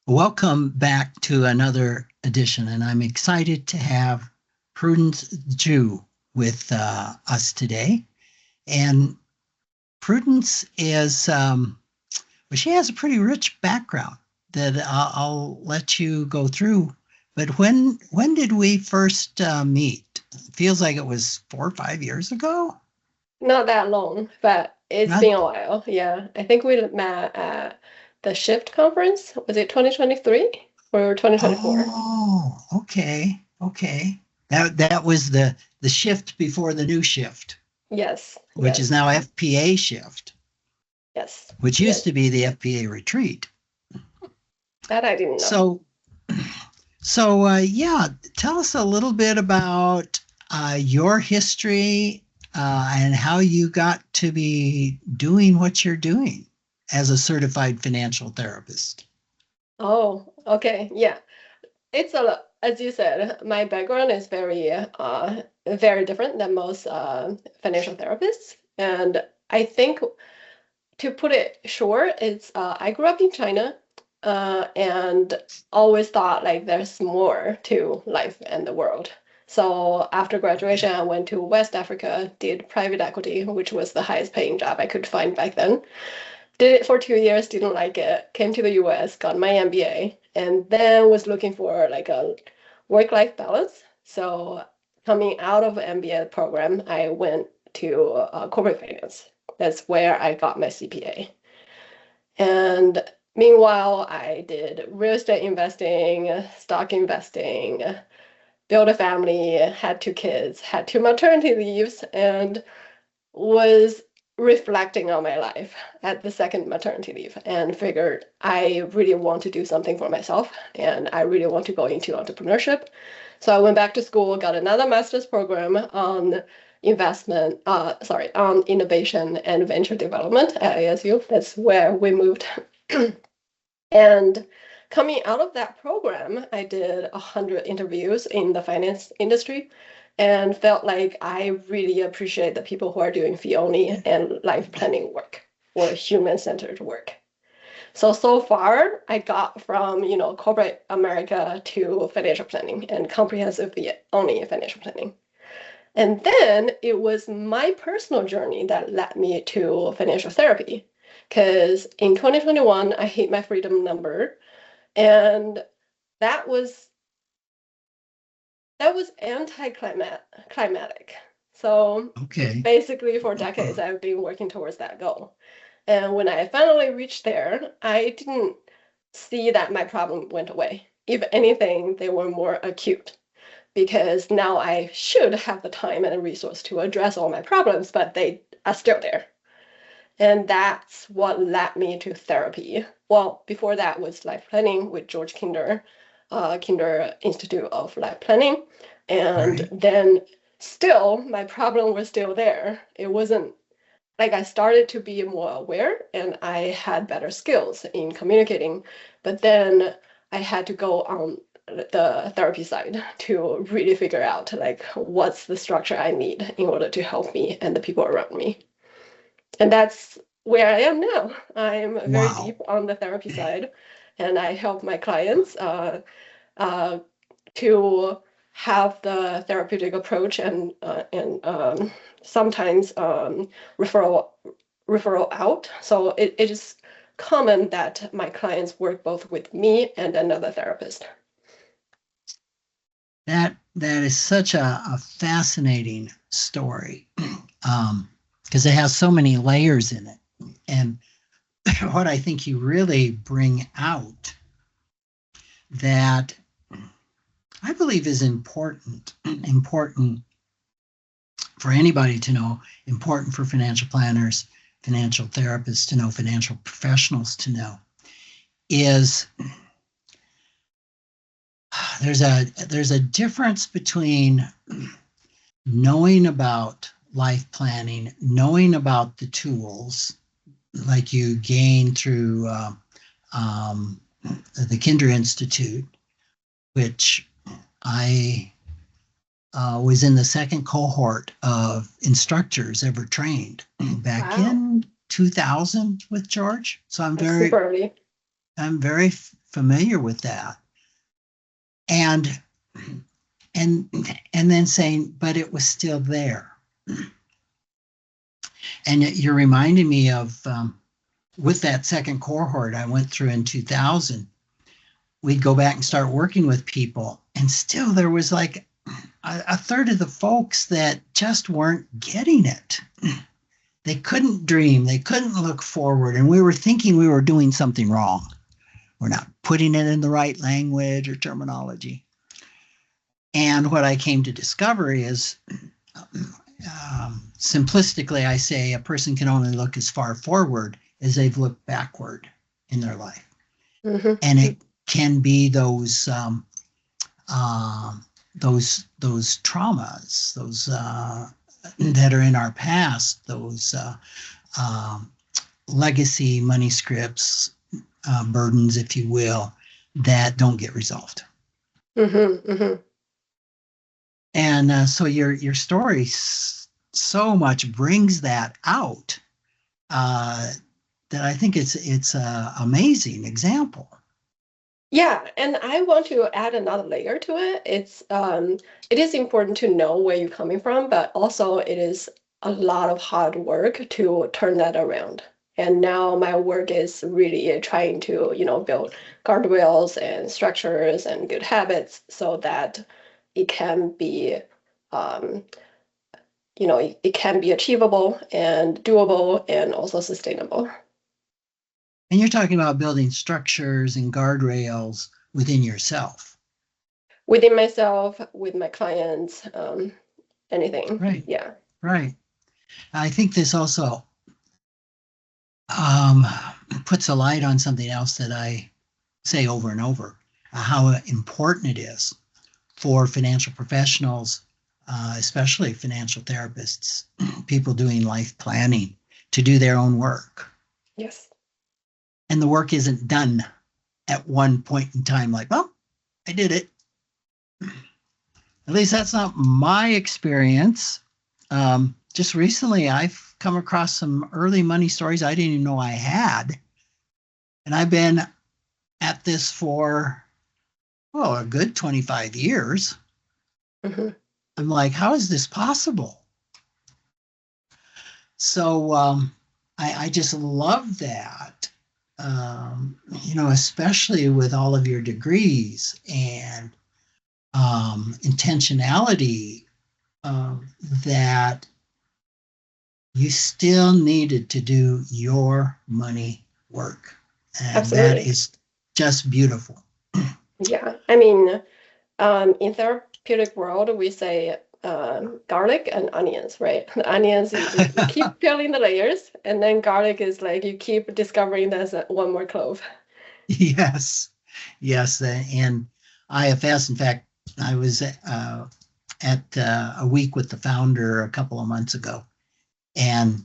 Welcome back to another edition, and I'm excited to have Prudence Zhu with us today. And Prudence is, well, she has a pretty rich background that I'll let you go through. But when did we first meet? It feels like it was 4 or 5 years ago. Not that long, but it's Not. been a while. Yeah. I think we met at the Shift conference. Was it 2023 or 2024? Oh, okay. That was the shift before the new shift, Yes, which is yes, now FPA shift, yes, which used yes. to be the FPA retreat. That I didn't know. So, yeah, tell us a little bit about your history and how you got to be doing what you're doing as a certified financial therapist. Oh, okay. Yeah. It's a lot. As you said, my background is very different than most financial therapists. And I think to put it short, it's I grew up in China and always thought like there's more to life and the world. So after graduation, I went to West Africa, did private equity, which was the highest paying job I could find back then. Did it for 2 years, didn't like it, came to the US, got my MBA, and then was looking for like a work-life balance. So coming out of MBA program, I went to corporate finance. That's where I got my CPA. And meanwhile, I did real estate investing, stock investing, built a family, had two kids, had two maternity leaves, and was reflecting on my life at the second maternity leave and figured I really want to do something for myself and I really want to go into entrepreneurship. So I went back to school, got another master's program on on innovation and venture development at ASU. That's where we moved. And coming out of that program, I did 100 interviews in the finance industry and felt like I really appreciate the people who are doing fee only and life planning work or human-centered work. So far I got from, corporate America to financial planning and comprehensive fee only financial planning. And then it was my personal journey that led me to financial therapy. Because in 2021, I hit my freedom number, and that was anti-climactic. So Okay. basically, for decades, I've been working towards that goal. And when I finally reached there, I didn't see that my problem went away. If anything, they were more acute because now I should have the time and the resource to address all my problems, but they are still there. And that's what led me to therapy. Well, before that was life planning with George Kinder, Kinder Institute of Life Planning. And Right. then still, my problem was still there. It wasn't like I started to be more aware and I had better skills in communicating, but then I had to go on the therapy side to really figure out like what's the structure I need in order to help me and the people around me. And that's where I am now. I'm very Wow. deep on the therapy side, and I help my clients uh, to have the therapeutic approach and sometimes referral referral out. So it is common that my clients work both with me and another therapist. That is such a fascinating story, because it has so many layers in it. And what I think you really bring out that I believe is important for anybody to know, important for financial planners, financial therapists to know, financial professionals to know, is there's a difference between knowing about life planning, knowing about the tools like you gain through the Kinder Institute, which I was in the second cohort of instructors ever trained back Wow, in 2000 with George. So that's super early. I'm very familiar with that. And and then saying, but it was still there. And you're reminding me of with that second cohort I went through in 2000, we'd go back and start working with people, and still there was like a third of the folks that just weren't getting it. They couldn't dream, they couldn't look forward, and we were thinking we were doing something wrong. We're not putting it in the right language or terminology. And what I came to discover is, simplistically, I say a person can only look as far forward as they've looked backward in their life. Mm-hmm. And it can be those traumas, those that are in our past, those legacy money scripts, burdens, if you will, that don't get resolved. Mm-hmm. Mm-hmm. And so your story so much brings that out that I think it's an amazing example. Yeah, and I want to add another layer to it. It is important to know where you're coming from, but also it is a lot of hard work to turn that around. And now my work is really trying to, build guardrails and structures and good habits so that it can be, um, it can be achievable and doable and also sustainable. And you're talking about building structures and guardrails within yourself. Within myself, with my clients, anything. Right. Yeah. Right. I think this also puts a light on something else that I say over and over, how important it is for financial professionals, especially financial therapists, people doing life planning, to do their own work. Yes. And the work isn't done at one point in time, like, well, I did it. At least that's not my experience. Just recently, I've come across some early money stories I didn't even know I had. And I've been at this for, a good 25 years. Mm-hmm. I'm like, how is this possible? So I just love that, especially with all of your degrees and intentionality, that you still needed to do your money work. And Absolutely. that is just beautiful. Yeah. I mean, in therapeutic world, we say garlic and onions, right? The onions, you keep peeling the layers, and then garlic is like you keep discovering there's one more clove. Yes. Yes. And IFS, in fact, I was at a week with the founder a couple of months ago, and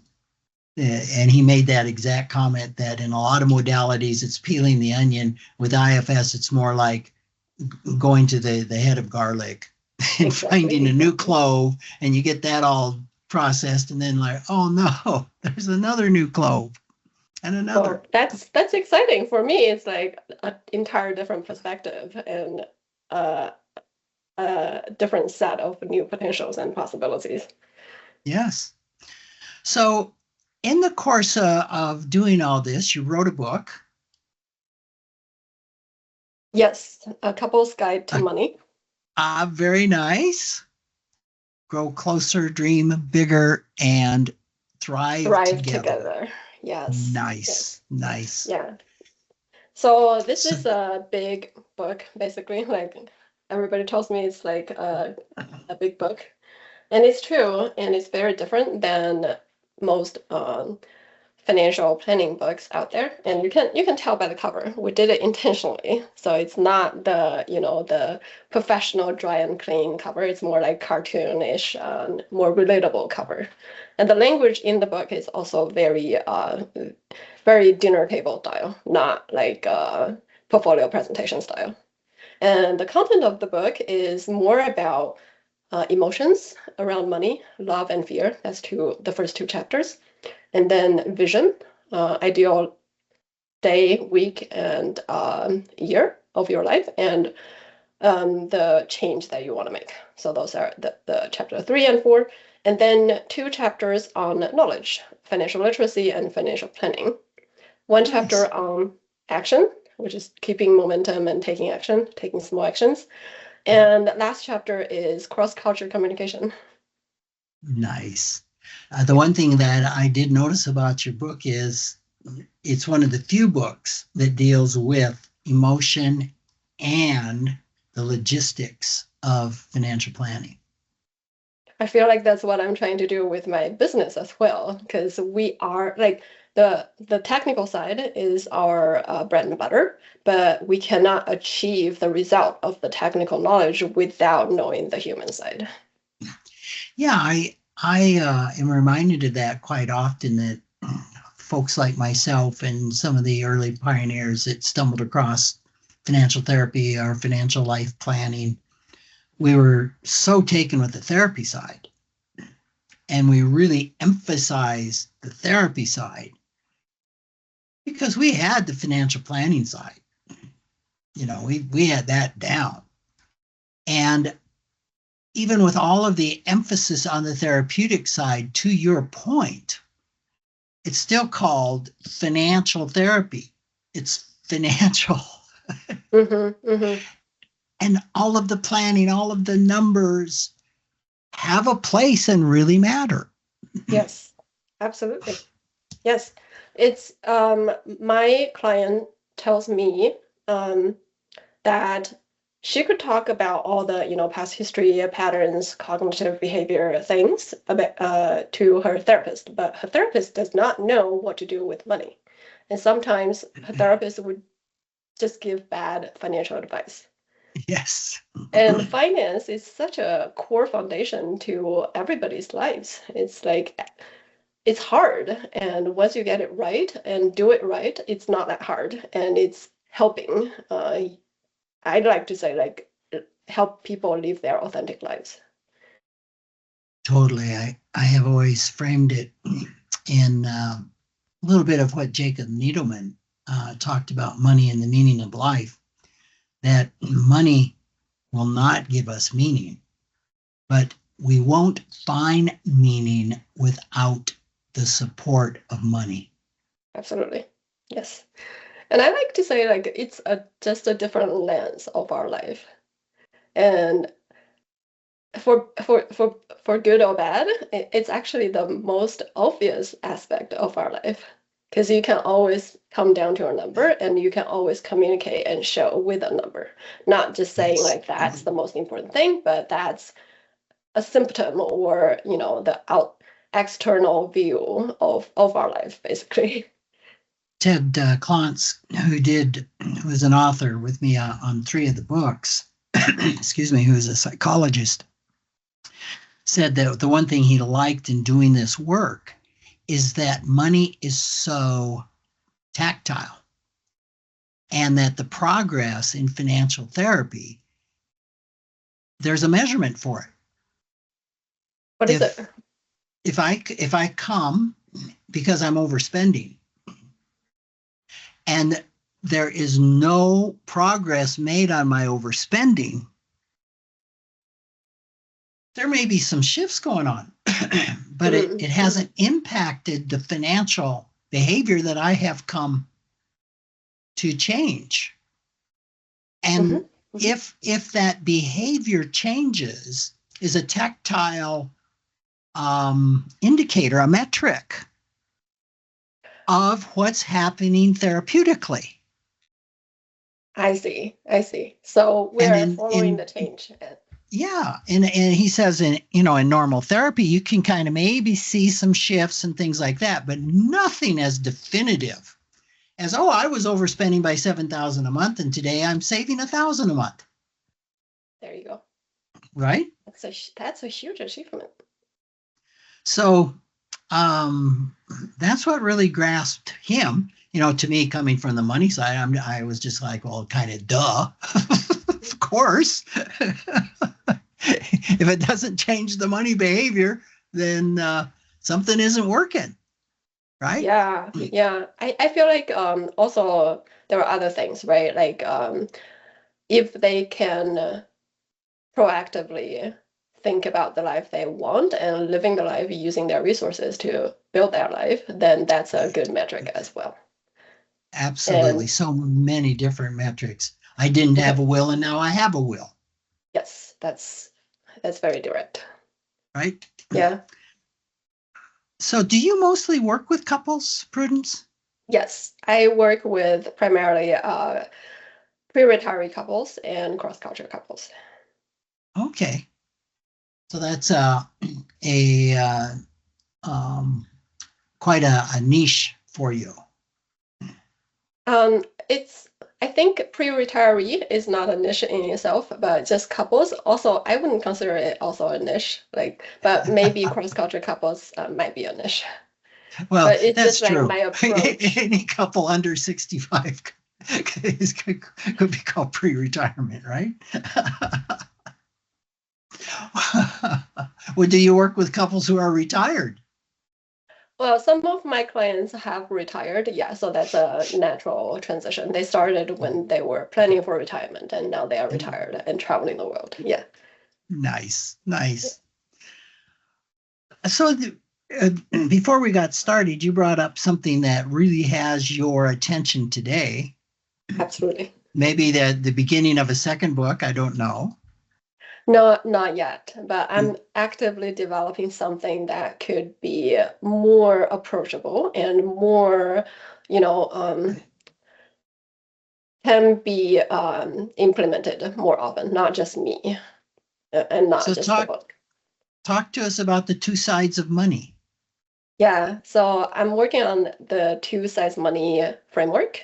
he made that exact comment that in a lot of modalities, it's peeling the onion. With IFS, it's more like going to the head of garlic and finding a new clove, and you get that all processed, and then like, oh no, there's another new clove and another. Well, that's exciting for me. It's like an entire different perspective and a different set of new potentials and possibilities. Yes. So in the course of doing all this, you wrote a book. Yes, A Couple's Guide to Money. Very nice. Grow closer, dream bigger, and thrive together. Yes. Nice. Yes. Nice. Yeah. So this is a big book, basically. Like everybody tells me it's like a big book. And it's true, and it's very different than most financial planning books out there. And you can tell by the cover. We did it intentionally. So it's not the professional dry and clean cover. It's more like cartoonish, more relatable cover. And the language in the book is also very dinner table style, not like portfolio presentation style. And the content of the book is more about emotions around money, love and fear. That's the first two chapters. And then vision, ideal day, week, and year of your life, and the change that you want to make. So those are the chapter 3 and 4. And then 2 chapters on knowledge, financial literacy and financial planning. 1 Nice. chapter on action, which is keeping momentum and taking action, taking small actions. And last chapter is cross-culture communication. Nice. The one thing that I did notice about your book is it's one of the few books that deals with emotion and the logistics of financial planning. I feel like that's what I'm trying to do with my business as well, because we are like the technical side is our bread and butter, but we cannot achieve the result of the technical knowledge without knowing the human side. Yeah, I am reminded of that quite often, that folks like myself and some of the early pioneers that stumbled across financial therapy or financial life planning, we were so taken with the therapy side, and we really emphasized the therapy side because we had the financial planning side. We had that down. And even with all of the emphasis on the therapeutic side, to your point, it's still called financial therapy. It's financial. Mm-hmm, mm-hmm. And all of the planning, all of the numbers have a place and really matter. Yes, absolutely. Yes. It's my client tells me that she could talk about all the past history, patterns, cognitive behavior things to her therapist, but her therapist does not know what to do with money. And sometimes her therapist would just give bad financial advice. Yes. And finance is such a core foundation to everybody's lives. It's like it's hard, and once you get it right and do it right, it's not that hard, and it's helping. I'd like to say like help people live their authentic lives. Totally. I have always framed it in a little bit of what Jacob Needleman talked about, money and the meaning of life, that money will not give us meaning, but we won't find meaning without the support of money. Absolutely. Yes. And I like to say like it's just a different lens of our life. And for good or bad, it's actually the most obvious aspect of our life, because you can always come down to a number and you can always communicate and show with a number, not just saying like that's the most important thing, but that's a symptom or the external view of our life, basically. Ted Klontz, who was an author with me on 3 of the books, excuse me, who's a psychologist, said that the one thing he liked in doing this work is that money is so tactile, and that the progress in financial therapy, there's a measurement for it. What is it? If I come because I'm overspending and there is no progress made on my overspending, there may be some shifts going on, but it hasn't impacted the financial behavior that I have come to change. And if that behavior changes, is a tactile indicator, a metric of what's happening therapeutically. I see. So we're following the change. Yeah, and he says in normal therapy you can kind of maybe see some shifts and things like that, but nothing as definitive as, oh, I was overspending by $7,000 a month and today I'm saving $1,000 a month. There you go. Right? That's a huge achievement. So that's what really grasped him. To me, coming from the money side, I was just like, well, kind of duh. Of course. If it doesn't change the money behavior, then something isn't working. right? Yeah. I feel like also there are other things, right? Like if they can proactively think about the life they want and living the life using their resources to build their life, then that's a Right. good metric as well. Absolutely. And So many different metrics. I didn't have a will and now I have a will, yes, that's very direct. right? Yeah. So do you mostly work with couples, Prudence? Yes, I work with primarily pre-retiree couples and cross-culture couples. Okay. So that's a um, quite a niche for you. It's I think pre-retiree is not a niche in itself, but just couples. Also, I wouldn't consider it also a niche. Like, but maybe cross-culture couples might be a niche. Well, But it's that's just like true. my approach. Any couple under 65 could be called pre-retirement, right? Well, do you work with couples who are retired? Well, some of my clients have retired, yeah, so that's a natural transition. They started when they were planning for retirement, and now they are retired and traveling the world. Yeah. Nice, nice. So, before we got started, you brought up something that really has your attention today. Absolutely. Maybe the beginning of a second book. I don't know. No, not yet, but I'm actively developing something that could be more approachable and more, you know, can be implemented more often, not just me and not So just the talk book. talk to us about the two sides of money. Yeah, so I'm working on the two sides money framework,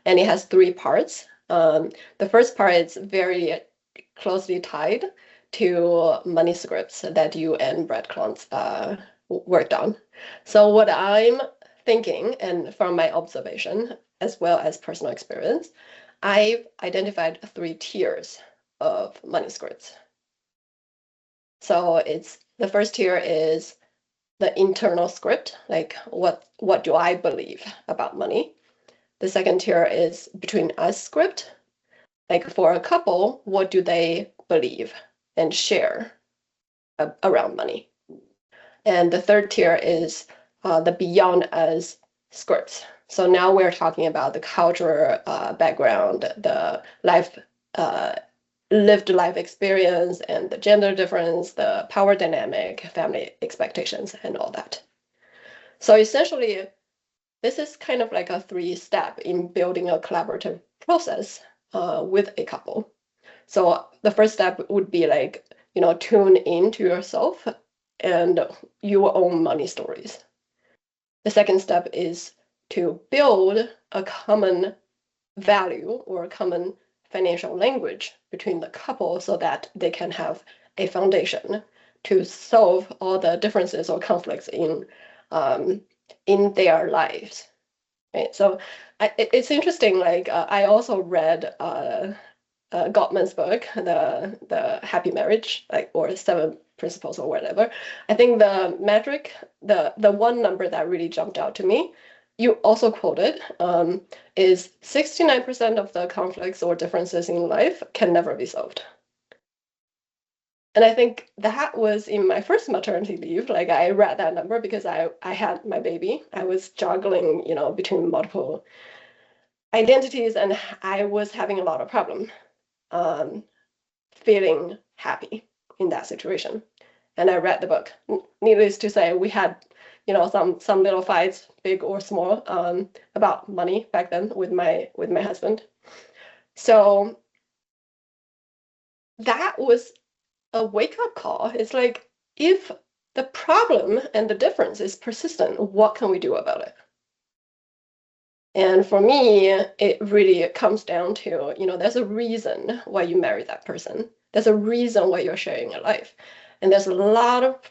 and it has three parts. The first part is very closely tied to money scripts that you and Brett Klontz worked on. So what I'm thinking, and from my observation as well as personal experience, I've identified three tiers of money scripts. So it's the first tier is the internal script, like what do I believe about money? The second tier is between us script, like for a couple, what do they believe and share around money? And the third tier is the beyond us scripts. So now we're talking about the cultural background, the life uh, lived life experience, and the gender difference, the power dynamic, family expectations, and all that. So essentially, this is kind of like a three-step in building a collaborative process with a couple. So the first step would be like, tune into yourself and your own money stories. The second step is to build a common value or a common financial language between the couple so that they can have a foundation to solve all the differences or conflicts um, in their lives. Right. So it's interesting. Like I also read Gottman's book, the Happy Marriage, like or Seven Principles or whatever. I think the metric, the one number that really jumped out to me, you also quoted, is 69% of the conflicts or differences in life can never be solved. And I think that was in my first maternity leave. Like I read that number because I had my baby. I was juggling, between multiple identities, and I was having a lot of problem um, feeling happy in that situation. And I read the book. Needless to say, we had, some little fights, big or small, about money back then with my husband. So that was a wake-up call. It's like if the problem and the difference is persistent, what can we do about it? And for me, it really comes down to, there's a reason why you marry that person. There's a reason why you're sharing a life. And there's a lot of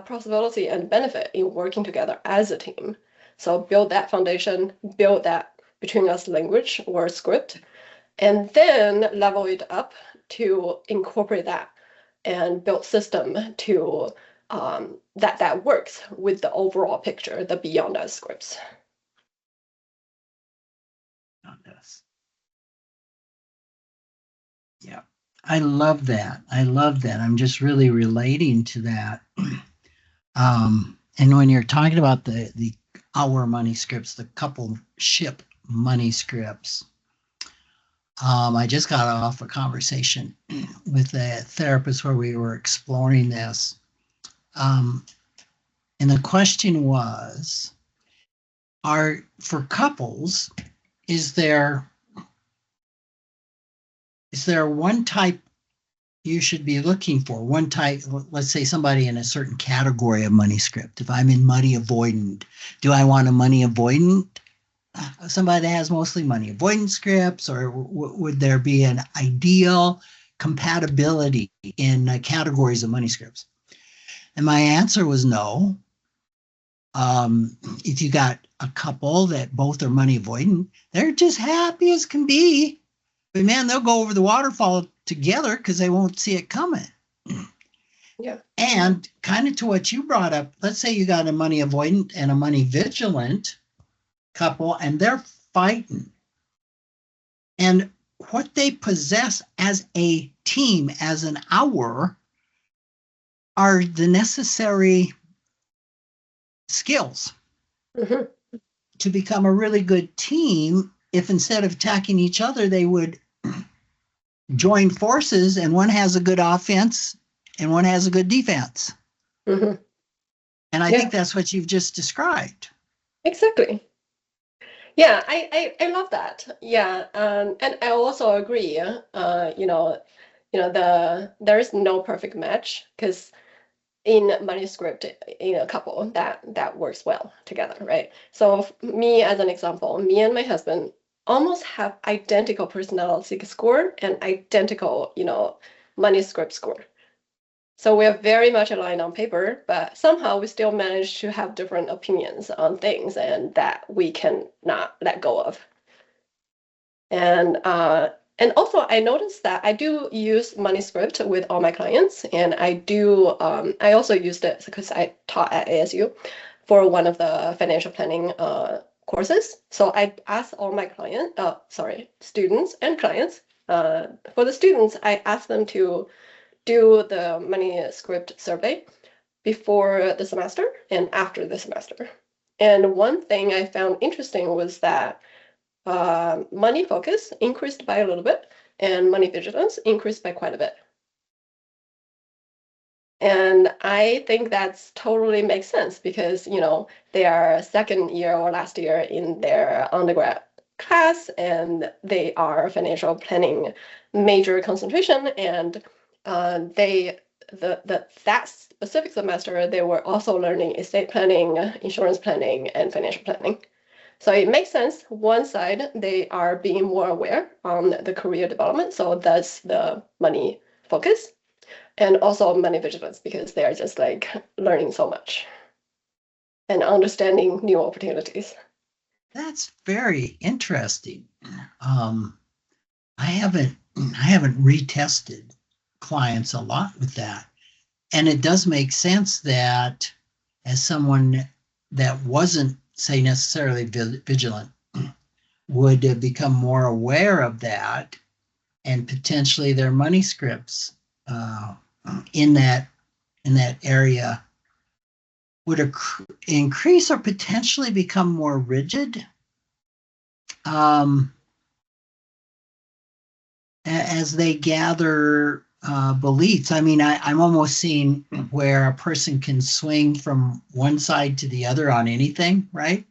possibility and benefit in working together as a team. So build that foundation, build that between us language or script, and then level it up to incorporate that and build system to that works with the overall picture, the beyond us scripts. Yeah, I love that. I love that. I'm just really relating to that. And when you're talking about the our money scripts, the couple ship money scripts, I just got off a conversation with a therapist where we were exploring this. And the question was, for couples, is there one type you should be looking for? One type, let's say somebody in a certain category of money script. If I'm in money avoidant, do I want a money avoidant? Somebody that has mostly money avoidance scripts, or would there be an ideal compatibility in categories of money scripts? And my answer was no. If you got a couple that both are money avoidant, they're just happy as can be. But man, they'll go over the waterfall together because they won't see it coming. Yeah. And kind of to what you brought up, let's say you got a money avoidant and a money vigilant couple, and they're fighting. And what they possess as a team, as an hour, are the necessary skills to become a really good team. If instead of attacking each other, they would join forces, and one has a good offense and one has a good defense. And I think that's what you've just described. Exactly. Yeah, I love that. Yeah, and I also agree. There is no perfect match, because in manuscript, in a couple that works well together, right? So me as an example, me and my husband almost have identical personality score and identical, manuscript score. So we are very much aligned on paper, but somehow we still manage to have different opinions on things, and that we can not let go of. And also, I noticed that I do use manuscript with all my clients, and I also used it because I taught at ASU for one of the financial planning courses. So I asked all my students and clients. For the students, I asked them to do the manuscript survey before the semester and after the semester. And one thing I found interesting was that money focus increased by a little bit, and money vigilance increased by quite a bit. And I think that's totally makes sense, because, they are second year or last year in their undergrad class, and they are financial planning major concentration, and that specific semester they were also learning estate planning, insurance planning, and financial planning. So it makes sense. One side, they are being more aware on the career development, so that's the money focus, and also money vigilance, because they are just like learning so much and understanding new opportunities. That's very interesting. I haven't retested clients a lot with that, and it does make sense that as someone that wasn't, say, necessarily vigilant would become more aware of that, and potentially their money scripts in that area would increase or potentially become more rigid as they gather beliefs. I mean, I'm almost seeing where a person can swing from one side to the other on anything, right?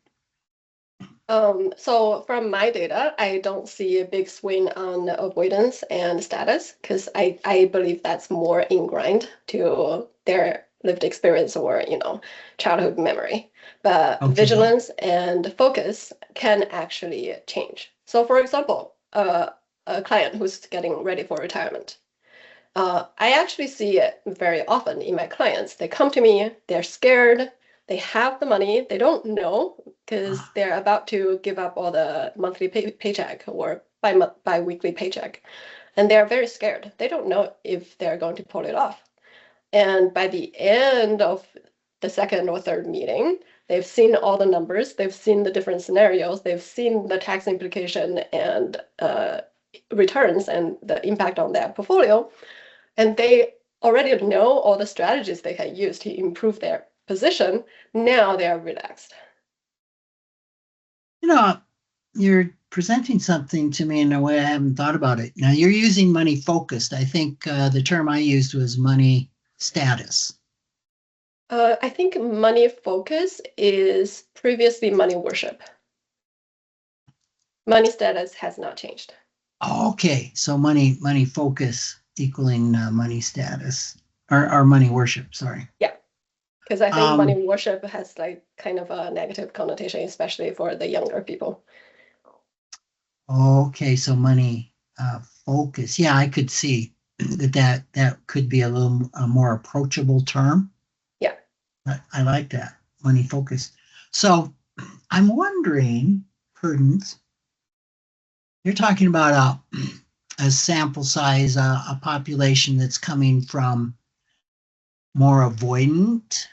So from my data, I don't see a big swing on avoidance and status, because I believe that's more ingrained to their lived experience or, childhood memory. But Okay. vigilance and focus can actually change. So for example, a client who's getting ready for retirement, I actually see it very often in my clients. They come to me, they're scared, they have the money, they don't know, because they're about to give up all the monthly paycheck or bi-weekly paycheck. And they're very scared. They don't know if they're going to pull it off. And by the end of the second or third meeting, they've seen all the numbers, they've seen the different scenarios, they've seen the tax implication and returns and the impact on their portfolio, and they already know all the strategies they can use to improve their position. Now they are relaxed. You're presenting something to me in a way I haven't thought about it. Now, you're using money focused. I think the term I used was money status. I think money focus is previously money worship. Money status has not changed. Okay, so money focus equaling money status or money worship. Sorry. Yeah, because I think money worship has like kind of a negative connotation, especially for the younger people. Okay, so money focus. Yeah, I could see that could be a more approachable term. Yeah, I like that, money focus. So I'm wondering, Prudence, you're talking about a sample size, a population that's coming from more avoidant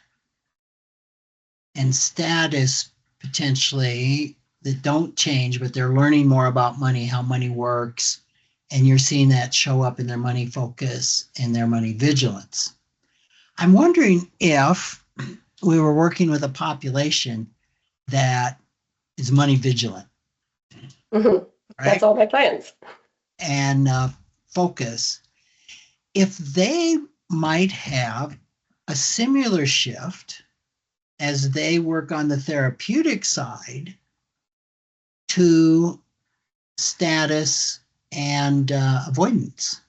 and status potentially that don't change, but they're learning more about money, how money works, and you're seeing that show up in their money focus and their money vigilance. I'm wondering if we were working with a population that is money vigilant. right? That's all my clients. And focus, if they might have a similar shift as they work on the therapeutic side to status and avoidance.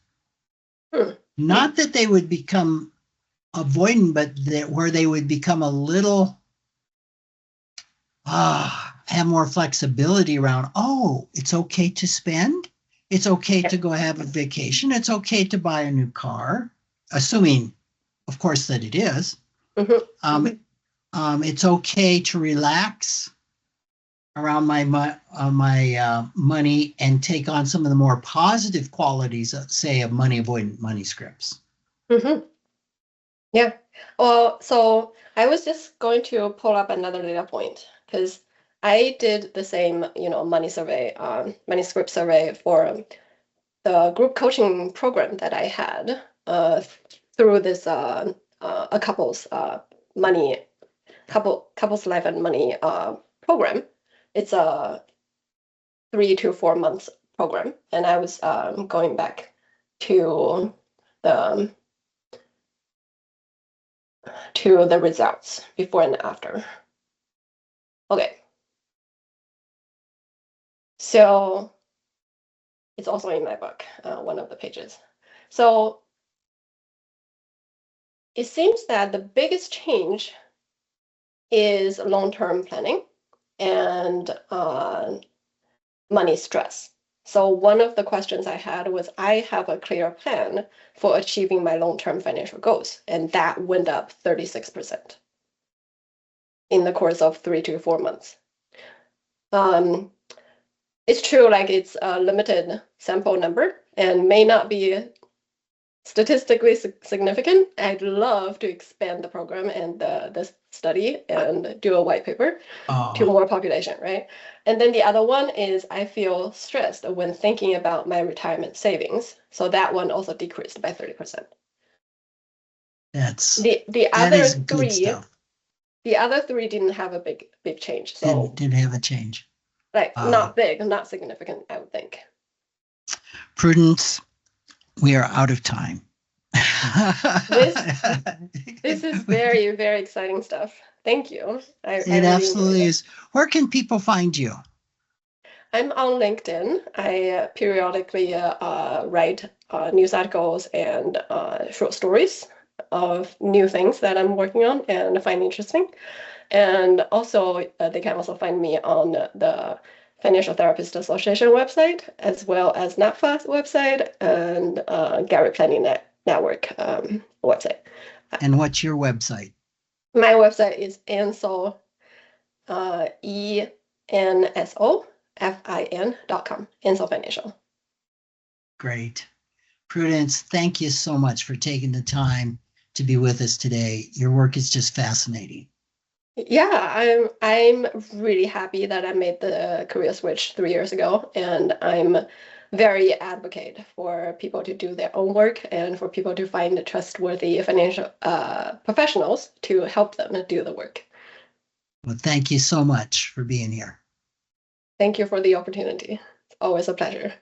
Not that they would become avoidant, but where they would become a little have more flexibility around, it's okay to spend. It's okay to go have a vacation. It's okay to buy a new car, assuming, of course, that it is. It's okay to relax around my money and take on some of the more positive qualities, say, of money avoidant money scripts. Yeah. Well, so I was just going to pull up another data point because I did the same, money survey, money script survey for the group coaching program that I had through this a couples life and money program. It's a 3 to 4 months program, and I was going back to the results before and after. Okay. So it's also in my book, one of the pages. So it seems that the biggest change is long-term planning and money stress. So one of the questions I had was, I have a clear plan for achieving my long-term financial goals, and that went up 36% in the course of 3 to 4 months. It's true, like it's a limited sample number and may not be statistically significant. I'd love to expand the program and the study and do a white paper to more population, right? And then the other one is I feel stressed when thinking about my retirement savings. So that one also decreased by 30%. That's the other three stuff. The other three didn't have a big change. So didn't have a change. Like not big, not significant, I would think. Prudence, we are out of time. This is very, very exciting stuff. Thank you. It really absolutely is. Where can people find you? I'm on LinkedIn. I periodically write news articles and short stories of new things that I'm working on and find interesting. And also, they can also find me on the Financial Therapist Association website, as well as NAPFA website and Gary Planning Network website. And what's your website? My website is ENSO, ENSOFIN.com, ENSO Financial. Great. Prudence, thank you so much for taking the time to be with us today. Your work is just fascinating. Yeah, I'm really happy that I made the career switch 3 years ago, and I'm very advocate for people to do their own work and for people to find trustworthy financial professionals to help them do the work. Well, thank you so much for being here. Thank you for the opportunity. It's always a pleasure.